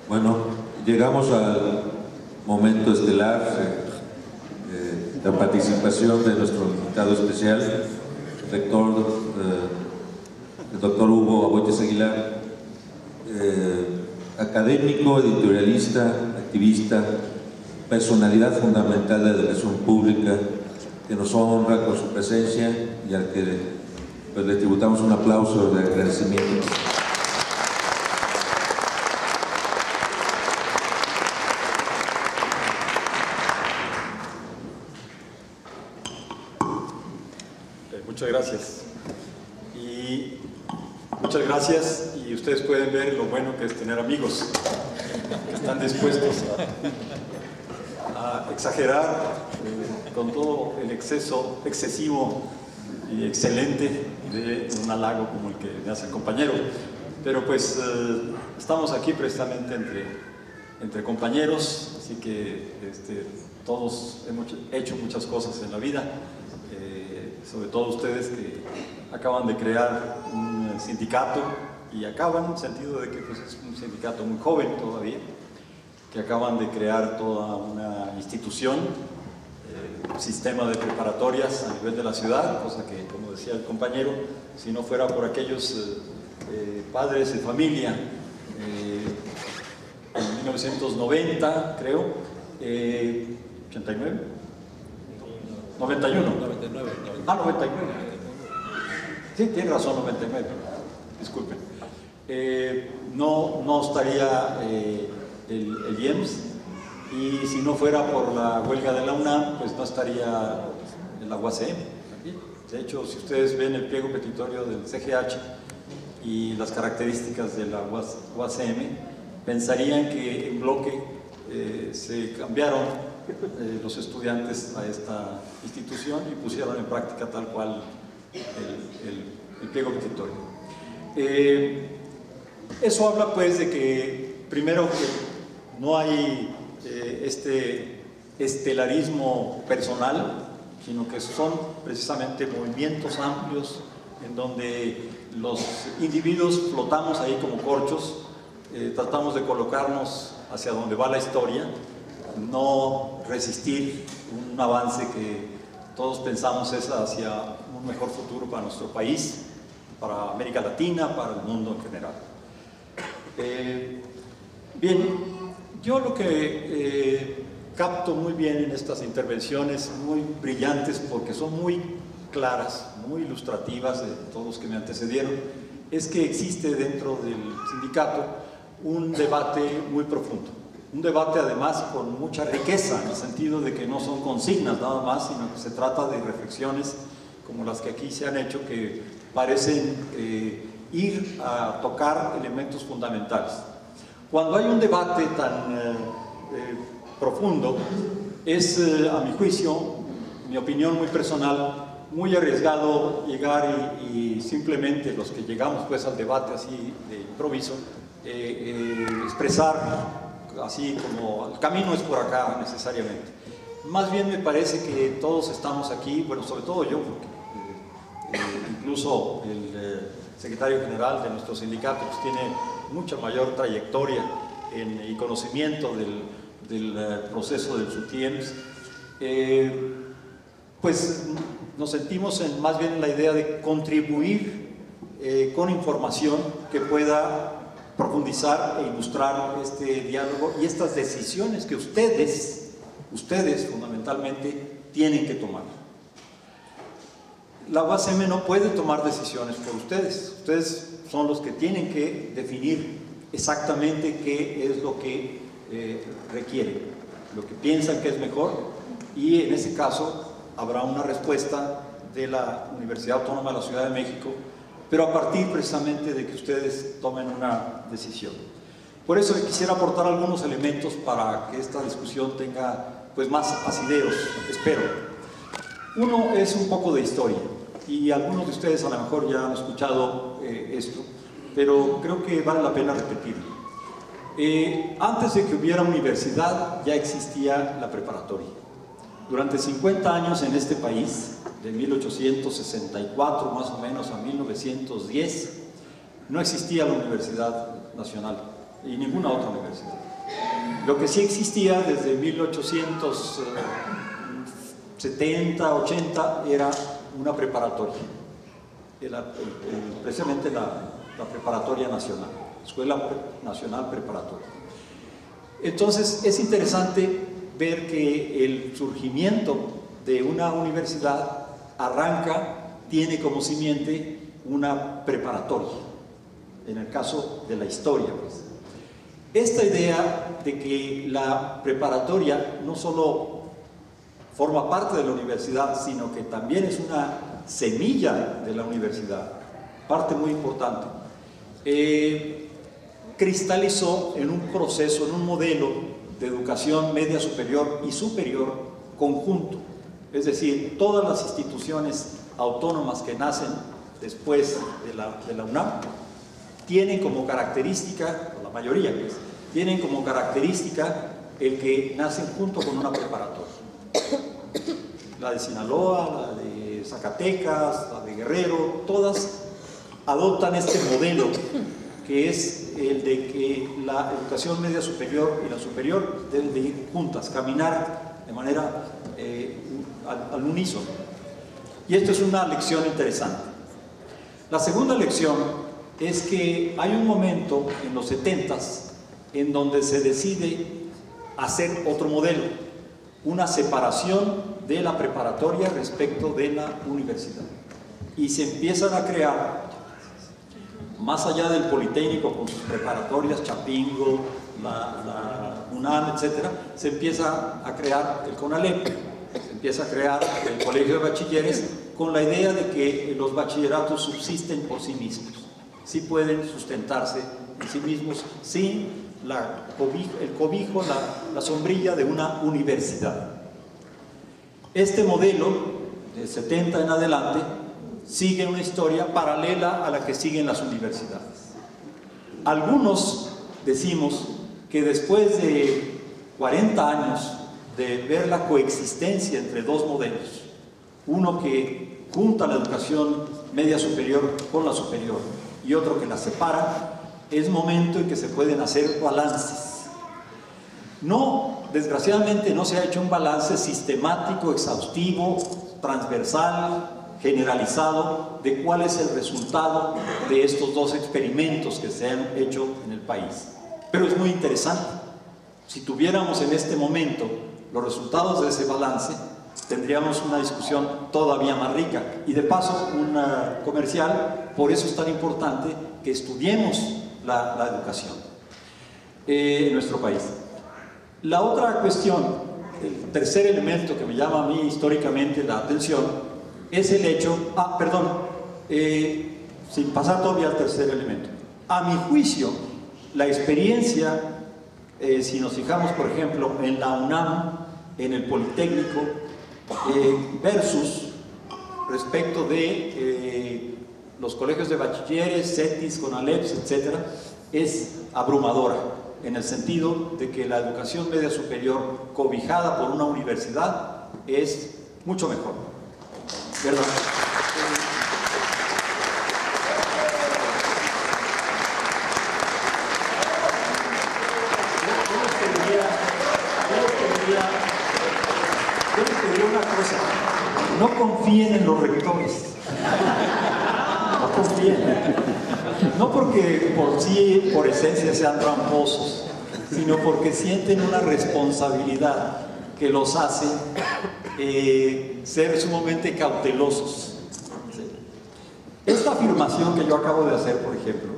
Bueno, llegamos al momento estelar, la participación de nuestro invitado especial, el doctor Hugo Aboites Aguilar, académico, editorialista, activista, personalidad fundamental de la educación pública, que nos honra con su presencia y al que pues, le tributamos un aplauso de agradecimiento. Muchas gracias. Y muchas gracias, y ustedes pueden ver lo bueno que es tener amigos que están dispuestos a exagerar con todo el exceso excesivo y excelente de un halago como el que me hace el compañero. Pero pues estamos aquí precisamente entre compañeros, así que todos hemos hecho muchas cosas en la vida. Sobre todo ustedes que acaban de crear un sindicato, y acaban en el sentido de que pues, es un sindicato muy joven todavía, que acaban de crear toda una institución, un sistema de preparatorias a nivel de la ciudad, cosa que, como decía el compañero, si no fuera por aquellos padres de familia, en 1990, creo, 89, 91. 99. Ah, 99. Sí, tiene razón, 99. Disculpen. No estaría el IEMS, y si no fuera por la huelga de la UNAM, pues no estaría la UACM. De hecho, si ustedes ven el pliego petitorio del CGH y las características de la UACM, pensarían que en bloque se cambiaron los estudiantes a esta institución y pusieron en práctica tal cual el pliego petitorio. Eso habla pues de que, primero, que no hay este estelarismo personal, sino que son precisamente movimientos amplios en donde los individuos flotamos ahí como corchos, tratamos de colocarnos hacia donde va la historia, no resistir un avance que todos pensamos es hacia un mejor futuro para nuestro país, para América Latina, para el mundo en general. Bien, yo lo que capto muy bien en estas intervenciones, muy brillantes porque son muy claras, muy ilustrativas de todos los que me antecedieron, es que existe dentro del sindicato un debate muy profundo. Un debate además con mucha riqueza, en el sentido de que no son consignas nada más, sino que se trata de reflexiones como las que aquí se han hecho, que parecen ir a tocar elementos fundamentales. Cuando hay un debate tan profundo, es a mi juicio, mi opinión muy personal, muy arriesgado llegar y simplemente los que llegamos pues al debate así de improviso, expresar así como el camino es por acá necesariamente. Más bien me parece que todos estamos aquí, bueno, sobre todo yo, porque incluso el secretario general de nuestro sindicato pues, tiene mucha mayor trayectoria y conocimiento del proceso del SUTIEMS, pues nos sentimos más bien en la idea de contribuir con información que pueda profundizar e ilustrar este diálogo y estas decisiones que ustedes fundamentalmente tienen que tomar. La UACM no puede tomar decisiones por ustedes. Ustedes son los que tienen que definir exactamente qué es lo que requieren, lo que piensan que es mejor, y en ese caso habrá una respuesta de la Universidad Autónoma de la Ciudad de México, pero a partir precisamente de que ustedes tomen una decisión. Por eso quisiera aportar algunos elementos para que esta discusión tenga pues más asideros, espero. Uno es un poco de historia, y algunos de ustedes a lo mejor ya han escuchado esto, pero creo que vale la pena repetirlo. Antes de que hubiera universidad ya existía la preparatoria. Durante 50 años en este país, de 1864 más o menos a 1910, no existía la Universidad Nacional. y ninguna otra universidad. Lo que sí existía desde 1870, 80 era una preparatoria, precisamente la preparatoria nacional, Escuela Nacional Preparatoria. Entonces es interesante ver que el surgimiento de una universidad tiene como simiente una preparatoria, en el caso de la historia, pues. Esta idea de que la preparatoria no solo forma parte de la universidad, sino que también es una semilla de la universidad, parte muy importante, cristalizó en un proceso, en un modelo de educación media superior y superior conjunto. Es decir, todas las instituciones autónomas que nacen después de la UNAM tienen como característica, o la mayoría pues, tienen como característica el que nacen junto con una preparatoria. La de Sinaloa, la de Zacatecas, la de Guerrero, todas adoptan este modelo que es el de que la educación media superior y la superior deben de ir juntas, caminar de manera al unísono. Y esto es una lección interesante. La segunda lección es que hay un momento en los 70s en donde se decide hacer otro modelo, una separación de la preparatoria respecto de la universidad. Y se empiezan a crear, más allá del Politécnico con sus preparatorias, Chapingo, la UNAM, etc., se empieza a crear el CONALEP, se empieza a crear el Colegio de Bachilleres con la idea de que los bachilleratos subsisten por sí mismos, sí pueden sustentarse en sí mismos sin el cobijo, la sombrilla de una universidad. Este modelo, de 70 en adelante, sigue una historia paralela a la que siguen las universidades. Algunos decimos que después de 40 años de ver la coexistencia entre dos modelos, uno que junta la educación media superior con la superior y otro que la separa, es momento en que se pueden hacer balances. Desgraciadamente no se ha hecho un balance sistemático, exhaustivo, transversal, generalizado de cuál es el resultado de estos dos experimentos que se han hecho en el país. Pero es muy interesante. Si tuviéramos en este momento los resultados de ese balance, tendríamos una discusión todavía más rica. Y de paso, una comercial, por eso es tan importante que estudiemos la educación en nuestro país. La otra cuestión, el tercer elemento que me llama a mí históricamente la atención, es el hecho, sin pasar todavía al tercer elemento. A mi juicio, la experiencia, si nos fijamos por ejemplo en la UNAM, en el Politécnico, versus respecto de los colegios de bachilleres, CETIS, CONALEPS, etc., es abrumadora, en el sentido de que la educación media superior cobijada por una universidad es mucho mejor, ¿verdad? Yo les pediría una cosa: no confíen en los rectores, no confíen. No porque por sí, por esencia, sean tramposos, sino porque sienten una responsabilidad que los hace ser sumamente cautelosos. Esta afirmación que yo acabo de hacer, por ejemplo,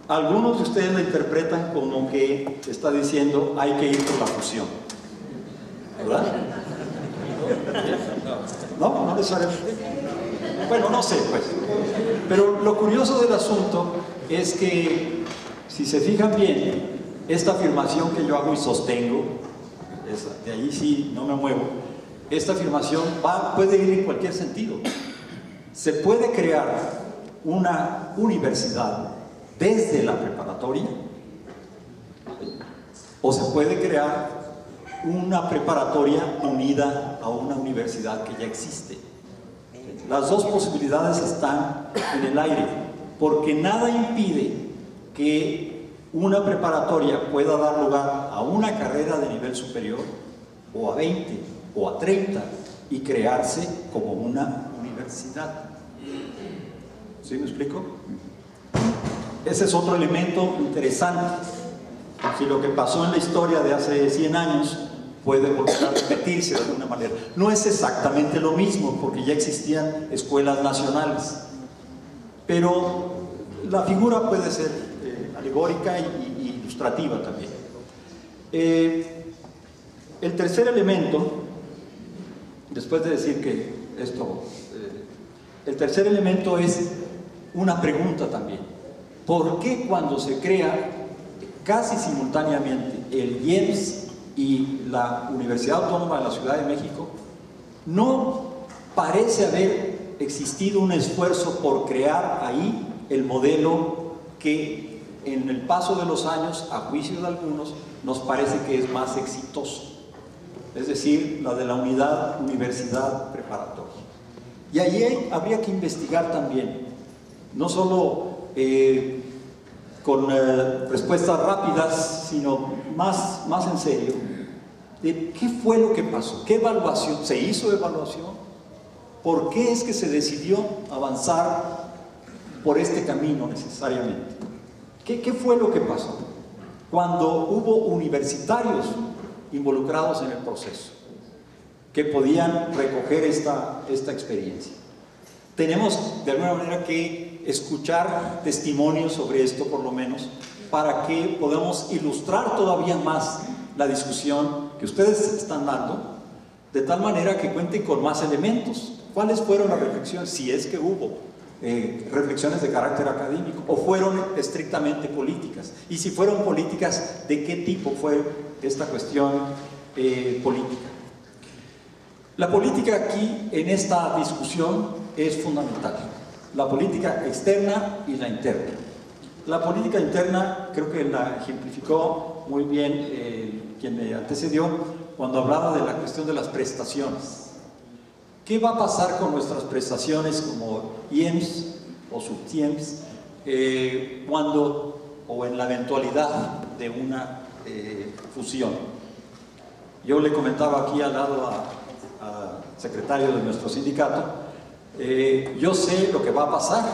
algunos de ustedes la interpretan como que está diciendo hay que ir por la fusión, ¿verdad? No, no necesariamente. Bueno, no sé, pues. Pero lo curioso del asunto es que, si se fijan bien, esta afirmación que yo hago y sostengo, de ahí sí no me muevo, esta afirmación puede ir en cualquier sentido. Se puede crear una universidad desde la preparatoria, o se puede crear una preparatoria unida a una universidad que ya existe. Las dos posibilidades están en el aire, porque nada impide que una preparatoria pueda dar lugar a una carrera de nivel superior, o a 20, o a 30, y crearse como una universidad. ¿Sí me explico? Ese es otro elemento interesante. Si lo que pasó en la historia de hace 100 años puede volver a repetirse de alguna manera. No es exactamente lo mismo, porque ya existían escuelas nacionales, pero la figura puede ser alegórica y ilustrativa también. El tercer elemento, después de decir que esto, el tercer elemento es una pregunta también. ¿Por qué cuando se crea casi simultáneamente el IEMS y la Universidad Autónoma de la Ciudad de México, no parece haber existido un esfuerzo por crear ahí el modelo que en el paso de los años, a juicio de algunos, nos parece que es más exitoso? Es decir, la de la unidad universidad preparatoria. Y allí habría que investigar también, no solo con respuestas rápidas, sino más en serio, de qué fue lo que pasó, qué evaluación, se hizo evaluación, por qué es que se decidió avanzar por este camino necesariamente, qué fue lo que pasó cuando hubo universitarios involucrados en el proceso que podían recoger esta experiencia. Tenemos de alguna manera que escuchar testimonios sobre esto, por lo menos, para que podamos ilustrar todavía más la discusión que ustedes están dando, de tal manera que cuenten con más elementos. ¿Cuáles fueron las reflexiones? Si es que hubo reflexiones de carácter académico, o fueron estrictamente políticas, y si fueron políticas, ¿de qué tipo fue esta cuestión política? La política aquí, en esta discusión, es fundamental. La política externa y la interna. La política interna creo que la ejemplificó muy bien quien me antecedió cuando hablaba de la cuestión de las prestaciones. ¿Qué va a pasar con nuestras prestaciones como IEMS o subTIEMS cuando o en la eventualidad de una fusión? Yo le comentaba aquí al lado al secretario de nuestro sindicato, yo sé lo que va a pasar,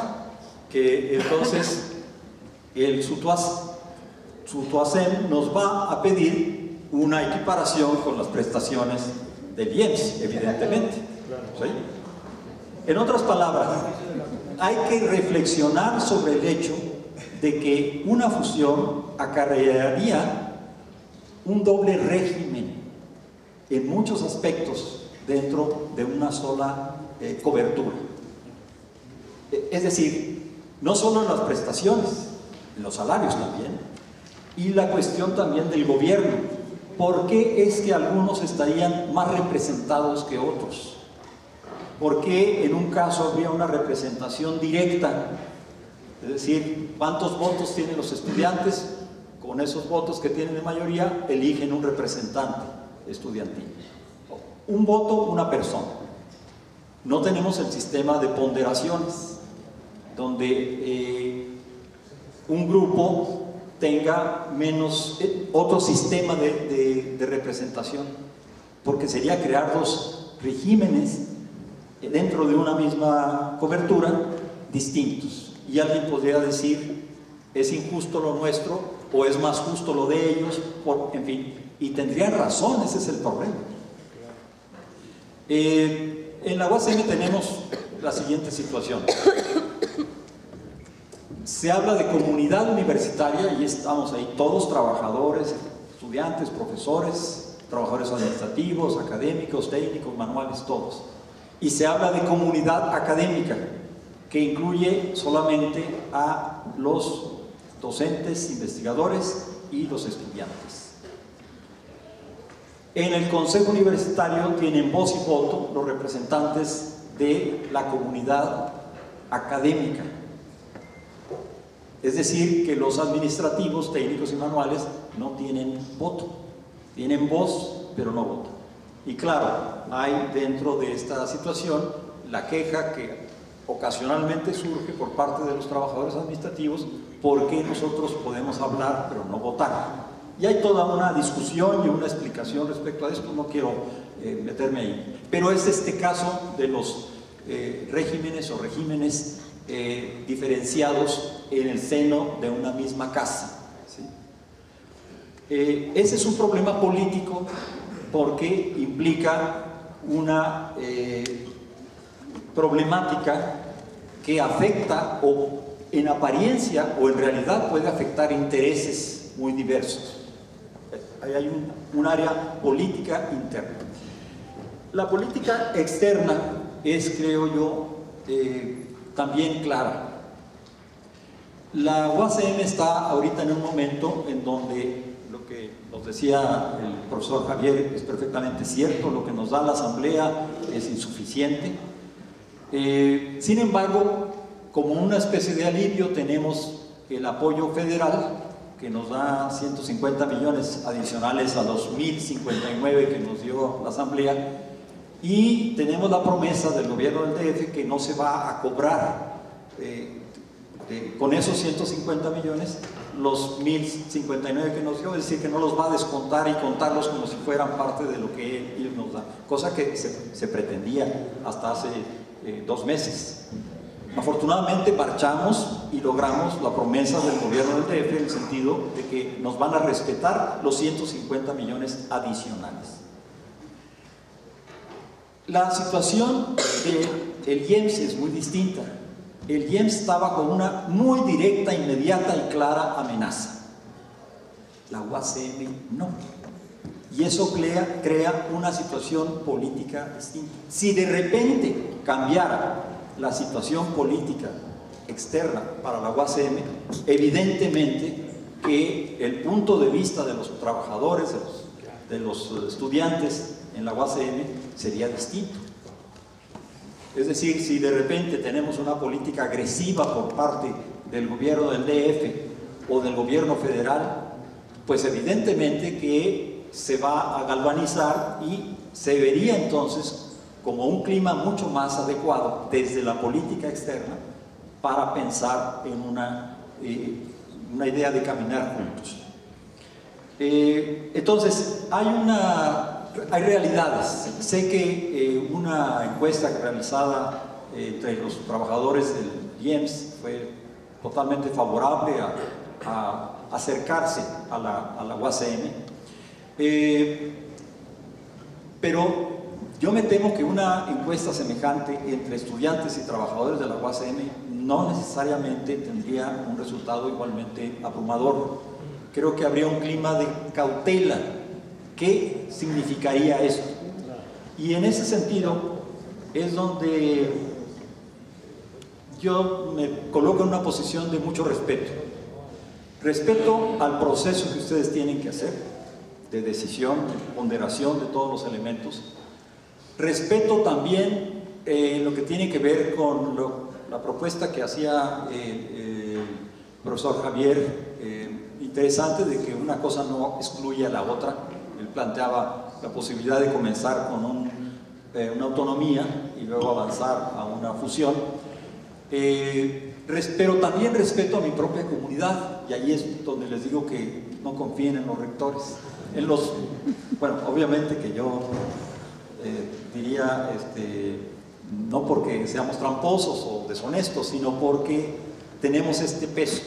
que entonces el SUTUASEM nos va a pedir una equiparación con las prestaciones del IEMS, evidentemente. ¿Sí? En otras palabras, hay que reflexionar sobre el hecho de que una fusión acarrearía un doble régimen en muchos aspectos dentro de una sola cobertura. Es decir, no solo en las prestaciones, en los salarios también, y la cuestión también del gobierno. ¿Por qué es que algunos estarían más representados que otros? ¿Por qué en un caso habría una representación directa? Es decir, ¿cuántos votos tienen los estudiantes? Con esos votos que tienen de mayoría, eligen un representante estudiantil. Un voto, una persona. No tenemos el sistema de ponderaciones, donde un grupo tenga menos, otro sistema de representación, porque sería crear dos regímenes dentro de una misma cobertura distintos. Y alguien podría decir, es injusto lo nuestro, o es más justo lo de ellos, en fin, y tendrían razón, ese es el problema. En la UASM tenemos la siguiente situación. Se habla de comunidad universitaria y estamos ahí todos, trabajadores, estudiantes, profesores, trabajadores administrativos, académicos, técnicos, manuales, todos. Y se habla de comunidad académica, que incluye solamente a los docentes, investigadores y los estudiantes. En el Consejo Universitario tienen voz y voto los representantes de la comunidad académica. Es decir, que los administrativos, técnicos y manuales no tienen voto. Tienen voz, pero no votan. Y claro, hay dentro de esta situación la queja que ocasionalmente surge por parte de los trabajadores administrativos ¿por qué nosotros podemos hablar pero no votar? Y hay toda una discusión y una explicación respecto a esto, no quiero meterme ahí. Pero es este caso de los regímenes o regímenes diferenciados en el seno de una misma casa, ¿sí? Ese es un problema político porque implica una problemática que afecta o en apariencia o en realidad puede afectar intereses muy diversos. Ahí hay un área política interna. La política externa es, creo yo, también clara. La UACM está ahorita en un momento en donde lo que nos decía el profesor Javier es perfectamente cierto, lo que nos da la Asamblea es insuficiente. Sin embargo, como una especie de alivio tenemos el apoyo federal que nos da 150 millones adicionales a los 1.059 que nos dio la Asamblea, y tenemos la promesa del gobierno del DF que no se va a cobrar con esos 150 millones los 1.059 que nos dio, es decir, que no los va a descontar y contarlos como si fueran parte de lo que él nos da, cosa que se pretendía hasta hace 2 meses. Afortunadamente marchamos y logramos la promesa del gobierno del DF en el sentido de que nos van a respetar los 150 millones adicionales. La situación del IEMS es muy distinta. El IEMS estaba con una muy directa, inmediata y clara amenaza. La UACM no. Y eso crea una situación política distinta. Si de repente cambiara la situación política externa para la UACM, evidentemente que el punto de vista de los trabajadores, de los estudiantes en la UACM sería distinto. Es decir, si de repente tenemos una política agresiva por parte del gobierno del DF o del gobierno federal, pues evidentemente que se va a galvanizar y se vería entonces como un clima mucho más adecuado desde la política externa para pensar en una idea de caminar juntos. Entonces, hay realidades. Sé que una encuesta realizada entre los trabajadores del IEMS fue totalmente favorable a acercarse a la UACM, pero yo me temo que una encuesta semejante entre estudiantes y trabajadores de la UACM no necesariamente tendría un resultado igualmente abrumador. Creo que habría un clima de cautela. ¿Qué significaría esto? Y en ese sentido es donde yo me coloco en una posición de mucho respeto. Respeto al proceso que ustedes tienen que hacer, de decisión, de ponderación de todos los elementos. Respeto también lo que tiene que ver con la propuesta que hacía el profesor Javier, interesante, de que una cosa no excluye a la otra. Él planteaba la posibilidad de comenzar con una autonomía y luego avanzar a una fusión. Pero también respeto a mi propia comunidad, y ahí es donde les digo que no confíen en los rectores. Bueno, obviamente que yo diría, no porque seamos tramposos o deshonestos, sino porque tenemos este peso,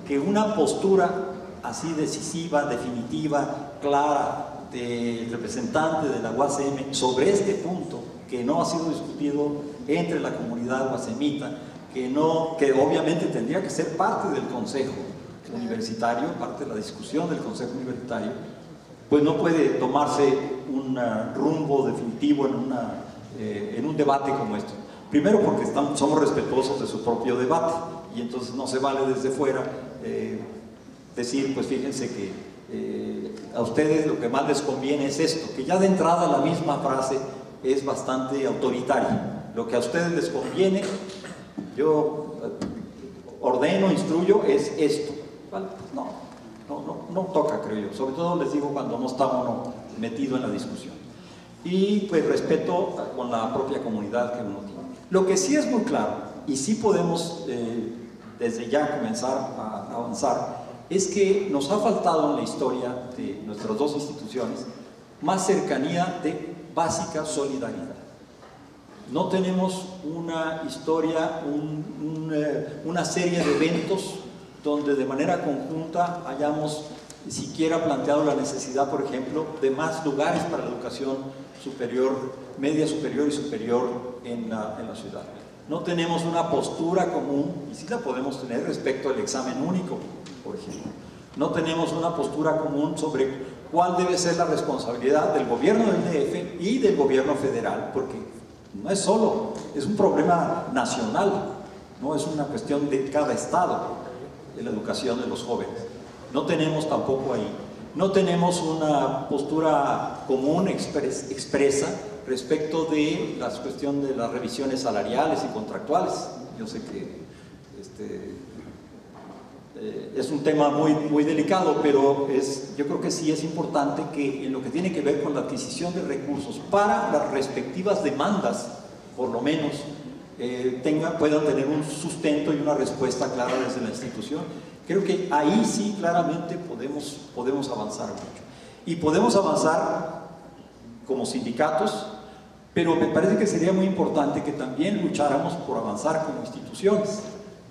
que una postura así decisiva, definitiva, clara, del representante de la UACM sobre este punto, que no ha sido discutido entre la comunidad UACMita, que obviamente tendría que ser parte del Consejo Universitario, parte de la discusión del Consejo Universitario, pues no puede tomarse un rumbo definitivo en un debate como este. Primero porque somos respetuosos de su propio debate, y entonces no se vale desde fuera decir, pues fíjense que a ustedes lo que más les conviene es esto, que ya de entrada la misma frase es bastante autoritaria. Lo que a ustedes les conviene, yo ordeno, instruyo, es esto. ¿Vale? No toca, creo yo. Sobre todo les digo cuando no está uno metido en la discusión. Y pues respeto con la propia comunidad que uno tiene. Lo que sí es muy claro, y sí podemos desde ya comenzar a avanzar, es que nos ha faltado en la historia de nuestras dos instituciones más cercanía de básica solidaridad. No tenemos una historia, una serie de eventos donde de manera conjunta hayamos siquiera planteado la necesidad, por ejemplo, de más lugares para la educación superior, media superior y superior en la ciudad. No tenemos una postura común, y sí la podemos tener respecto al examen único, por ejemplo. No tenemos una postura común sobre cuál debe ser la responsabilidad del gobierno del DF y del gobierno federal, porque no es solo, es un problema nacional, no es una cuestión de cada estado, de la educación de los jóvenes. No tenemos tampoco ahí, no tenemos una postura común expresa respecto de la cuestión de las revisiones salariales y contractuales. Yo sé que es un tema muy delicado, pero yo creo que sí es importante que en lo que tiene que ver con la adquisición de recursos para las respectivas demandas, por lo menos, puedan tener un sustento y una respuesta clara desde la institución. Creo que ahí sí claramente podemos avanzar mucho. Y podemos avanzar como sindicatos, pero me parece que sería muy importante que también lucháramos por avanzar como instituciones.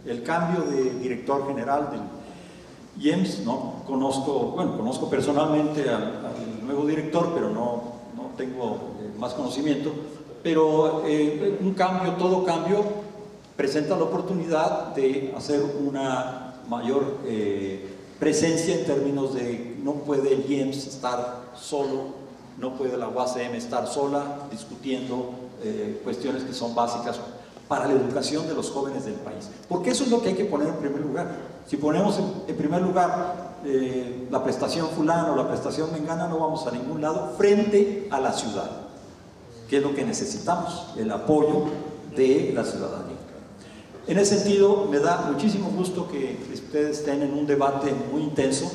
El cambio de director general del IEMS, ¿no? Conozco personalmente al nuevo director, pero no tengo más conocimiento, pero todo cambio presenta la oportunidad de hacer una mayor presencia en términos de no puede el IEMS estar solo, no puede la UACM estar sola discutiendo cuestiones que son básicas para la educación de los jóvenes del país, porque eso es lo que hay que poner en primer lugar. Si ponemos en primer lugar la prestación fulana o la prestación mengana, no vamos a ningún lado frente a la ciudad, que es lo que necesitamos, el apoyo de la ciudadanía. En ese sentido, me da muchísimo gusto que ustedes estén en un debate muy intenso.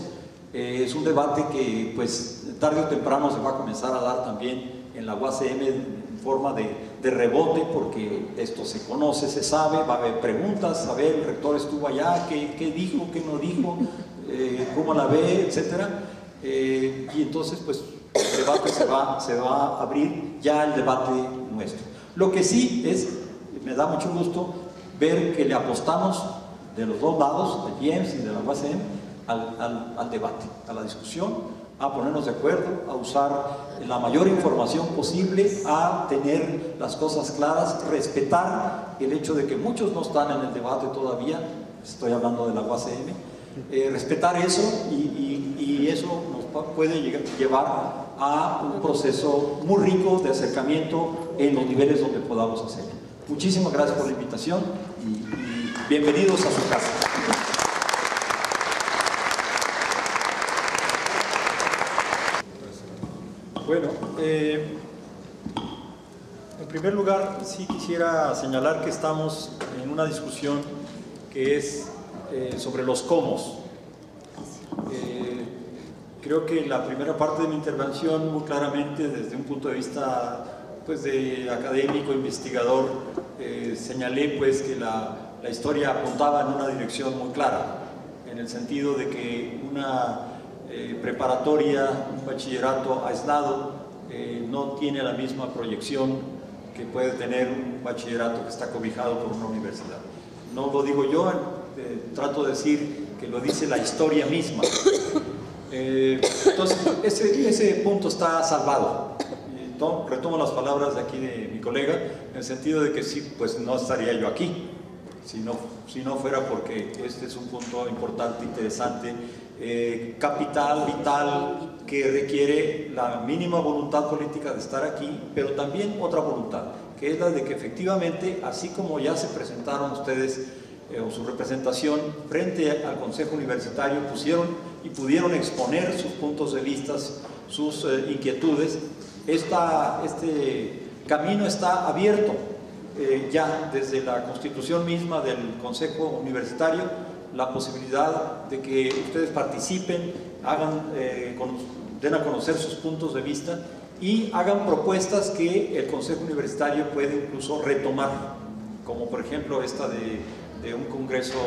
Es un debate que, pues, tarde o temprano se va a comenzar a dar también en la UACM en forma de rebote, porque esto se conoce, se sabe, va a haber preguntas, a ver, el rector estuvo allá, qué dijo, qué no dijo, cómo la ve, etcétera. Y entonces, pues, el debate se va a abrir ya el debate nuestro. Lo que sí me da mucho gusto ver que le apostamos de los dos lados, del IEMS y de la UACM, al debate, a la discusión, a ponernos de acuerdo, a usar la mayor información posible, a tener las cosas claras, respetar el hecho de que muchos no están en el debate todavía, estoy hablando de la UACM, respetar eso y eso nos puede llevar a un proceso muy rico de acercamiento en los niveles donde podamos hacerlo. Muchísimas gracias por la invitación y bienvenidos a su casa. Bueno, en primer lugar sí quisiera señalar que estamos en una discusión que es sobre los cómo. Creo que la primera parte de mi intervención, muy claramente desde un punto de vista pues de académico, investigador, señalé pues que la historia apuntaba en una dirección muy clara, en el sentido de que una preparatoria, un bachillerato aislado no tiene la misma proyección que puede tener un bachillerato que está cobijado por una universidad. No lo digo yo, trato de decir que lo dice la historia misma. Entonces ese punto está salvado. Retomo las palabras de aquí de mi colega, en el sentido de que sí, pues no estaría yo aquí si no fuera porque este es un punto importante, interesante, capital, vital, que requiere la mínima voluntad política de estar aquí, pero también otra voluntad, que es la de que efectivamente, así como ya se presentaron ustedes o su representación frente al Consejo Universitario, pusieron y pudieron exponer sus puntos de vista, sus inquietudes, este camino está abierto ya desde la constitución misma del Consejo Universitario, la posibilidad de que ustedes participen, den a conocer sus puntos de vista y hagan propuestas que el Consejo Universitario puede incluso retomar, como por ejemplo esta de un congreso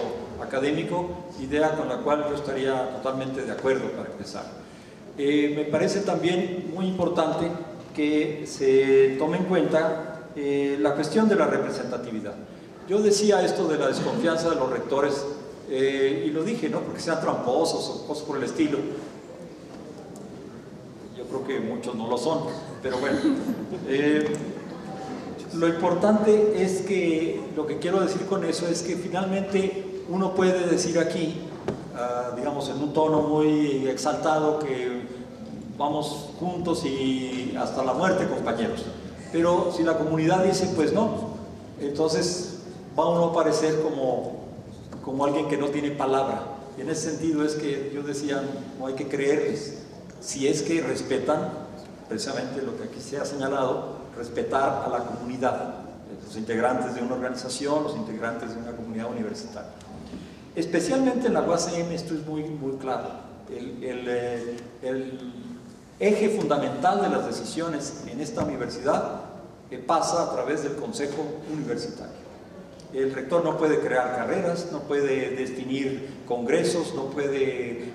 académico, idea con la cual yo estaría totalmente de acuerdo para empezar. Me parece también muy importante que se tome en cuenta la cuestión de la representatividad. Yo decía esto de la desconfianza de los rectores, y lo dije, no porque sean tramposos o cosas por el estilo. Yo creo que muchos no lo son, pero bueno. Lo importante es que, lo que quiero decir con eso es que finalmente uno puede decir aquí, digamos en un tono muy exaltado, que vamos juntos y hasta la muerte, compañeros. Pero si la comunidad dice, pues no, entonces va uno a parecer como alguien que no tiene palabra. Y en ese sentido es que yo decía, no hay que creerles, si es que respetan precisamente lo que aquí se ha señalado, respetar a la comunidad, los integrantes de una organización, los integrantes de una comunidad universitaria. Especialmente en la UACM esto es muy claro. El eje fundamental de las decisiones en esta universidad pasa a través del Consejo Universitario. El rector no puede crear carreras, no puede definir congresos, no puede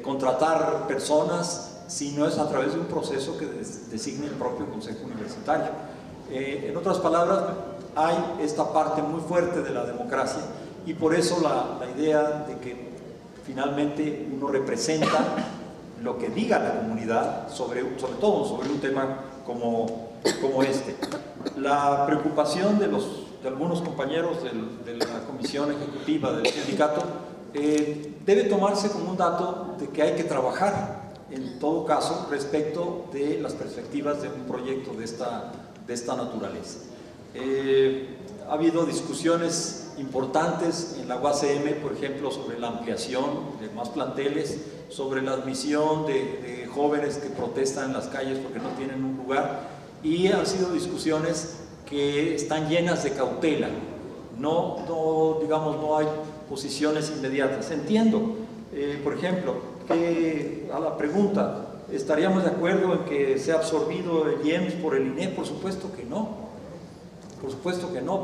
contratar personas, si no es a través de un proceso que designe el propio Consejo Universitario. En otras palabras, hay esta parte muy fuerte de la democracia y por eso la idea de que finalmente uno representa lo que diga la comunidad, sobre todo sobre un tema como este. La preocupación de algunos compañeros de la comisión ejecutiva del sindicato debe tomarse como un dato de que hay que trabajar en todo caso respecto de las perspectivas de un proyecto de esta naturaleza. Ha habido discusiones importantes en la UACM, por ejemplo, sobre la ampliación de más planteles, sobre la admisión de jóvenes que protestan en las calles porque no tienen un lugar, y han sido discusiones que están llenas de cautela. Digamos, no hay posiciones inmediatas. Entiendo, por ejemplo, que a la pregunta, ¿estaríamos de acuerdo en que sea absorbido el IEMS por el INE? Por supuesto que no,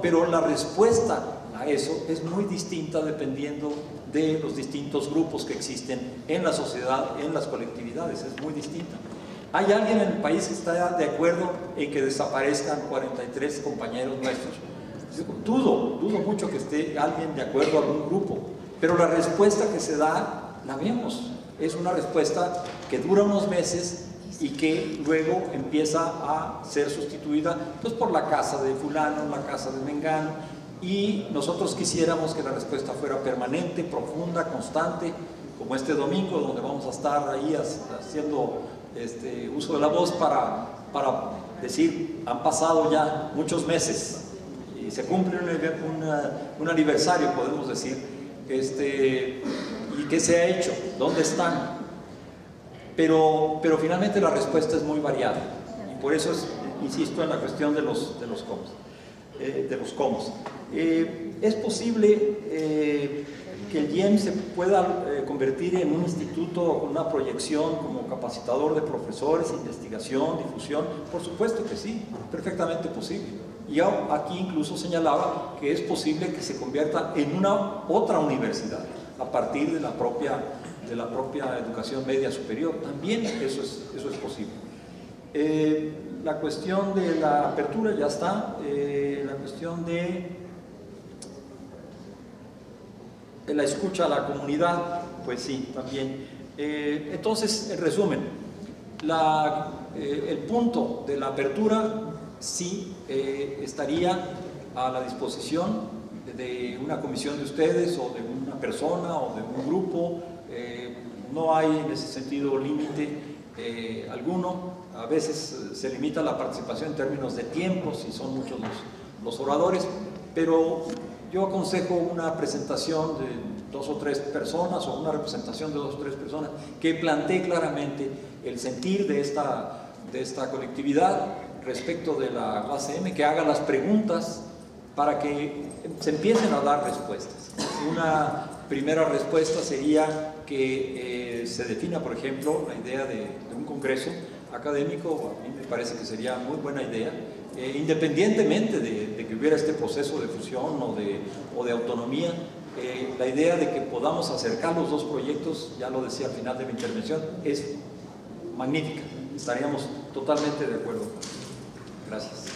pero la respuesta a eso es muy distinta dependiendo de los distintos grupos que existen en la sociedad, en las colectividades, es muy distinta. ¿Hay alguien en el país que está de acuerdo en que desaparezcan 43 compañeros nuestros? Yo dudo mucho que esté alguien de acuerdo a algún grupo, pero la respuesta que se da, la vemos. Es una respuesta que dura unos meses y que luego empieza a ser sustituida pues, por la casa de fulano, la casa de mengano, y nosotros quisiéramos que la respuesta fuera permanente, profunda, constante, como este domingo, donde vamos a estar ahí haciendo uso de la voz para decir, han pasado ya muchos meses y se cumple un aniversario, podemos decir, y qué se ha hecho, dónde están, pero finalmente la respuesta es muy variada y por eso insisto en la cuestión de los cómo. Es posible que el IEM se pueda convertir en un instituto con una proyección como capacitador de profesores, investigación, difusión. Por supuesto que sí, perfectamente posible. Y yo aquí incluso señalaba que es posible que se convierta en una otra universidad a partir de la propia educación media superior. También eso es posible. La cuestión de la apertura ya está, la cuestión de la escucha a la comunidad, pues sí, también. Entonces, en resumen, el punto de la apertura sí estaría a la disposición de una comisión de ustedes o de una persona o de un grupo. No hay en ese sentido límite alguno. A veces se limita la participación en términos de tiempo, si son muchos los oradores, pero yo aconsejo una presentación de 2 o 3 personas o una representación de 2 o 3 personas que plantee claramente el sentir de esta colectividad respecto de la UACM, que haga las preguntas para que se empiecen a dar respuestas. Una primera respuesta sería que se defina, por ejemplo, la idea de un congreso académico. A mí me parece que sería muy buena idea, independientemente de que hubiera este proceso de fusión o de autonomía. La idea de que podamos acercar los dos proyectos, ya lo decía al final de mi intervención, es magnífica. Estaríamos totalmente de acuerdo. Gracias.